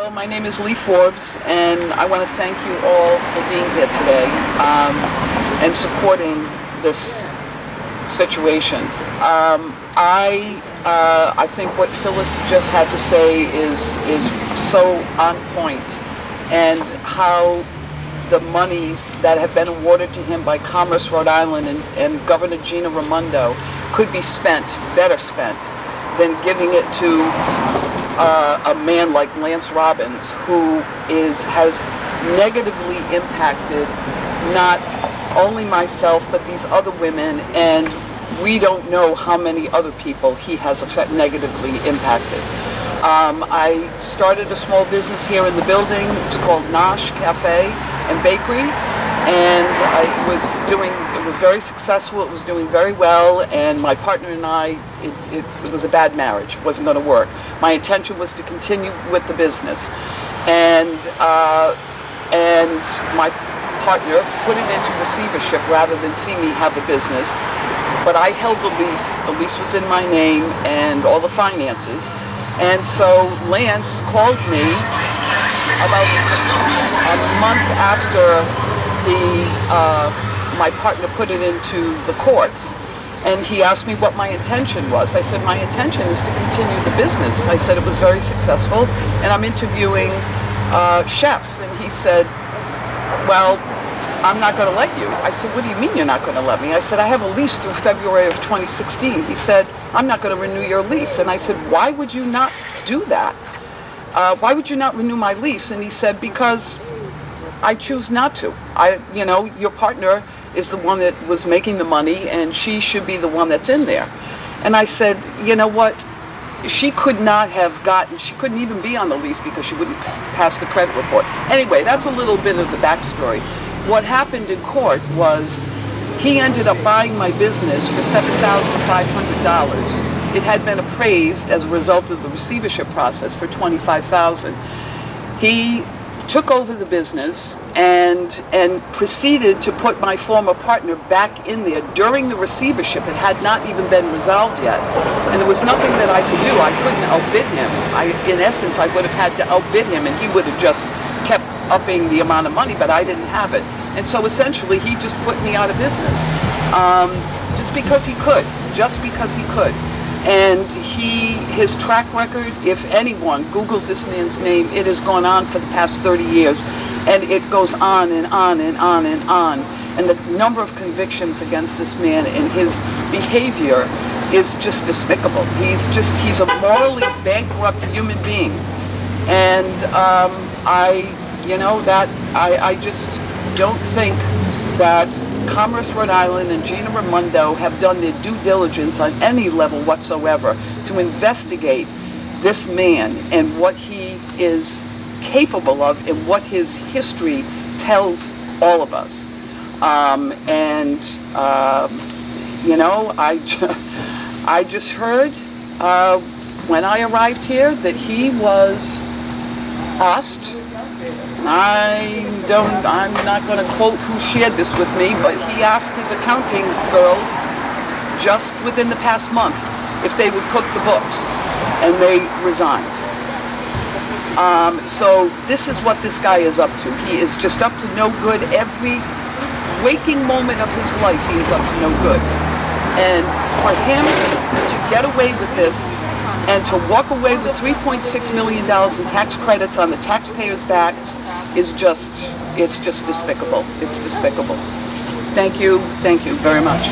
Hello, my name is Lee Forbes, and I want to thank you all for being here today and supporting this situation. I think what Phyllis just had to say is so on point, and how the monies that have been awarded to him by Commerce Rhode Island and Governor Gina Raimondo could be spent, better spent, than giving it to a man like Lance Robbins, who has negatively impacted not only myself but these other women, and we don't know how many other people he has negatively impacted. I started a small business here in the building. It's called Nash Cafe and Bakery, and it was very successful. It was doing very well, and my partner and I, it was a bad marriage. It wasn't going to work. My intention was to continue with the business, and my partner put it into receivership rather than see me have a business. But I held the lease. The lease was in my name and all the finances. And so Lance called me about a month after my partner put it into the courts, and he asked me what my intention was. I said, my intention is to continue the business. I said it was very successful, and I'm interviewing chefs. And he said, well, I'm not going to let you. I said, what do you mean you're not going to let me? I said, I have a lease through February of 2016. He said, I'm not going to renew your lease. And I said, why would you not do that? Why would you not renew my lease? And he said, because I choose not to. Your partner is the one that was making the money, and she should be the one that's in there. And I said, you know what? She couldn't even be on the lease because she wouldn't pass the credit report. Anyway, that's a little bit of the backstory. What happened in court was he ended up buying my business for $7,500. It had been appraised as a result of the receivership process for $25,000. He took over the business and proceeded to put my former partner back in there during the receivership. It had not even been resolved yet, and there was nothing that I could do. I couldn't outbid him. In essence, I would have had to outbid him, and he would have just kept upping the amount of money, but I didn't have it. And so essentially he just put me out of business, just because he could. And his track record, if anyone Googles this man's name, it has gone on for the past 30 years, and it goes on and on and on and on. And the number of convictions against this man and his behavior is just despicable. He's a morally bankrupt human being. And I just don't think that Commerce Rhode Island and Gina Raimondo have done their due diligence on any level whatsoever to investigate this man and what he is capable of and what his history tells all of us. I just heard when I arrived here that he was asked, I'm not going to quote who shared this with me, but he asked his accounting girls just within the past month if they would cook the books, and they resigned. So this is what this guy is up to. He is just up to no good. Every waking moment of his life, he is up to no good. And for him to get away with this and to walk away with $3.6 million in tax credits on the taxpayers' backs it's just despicable. It's despicable. Thank you very much.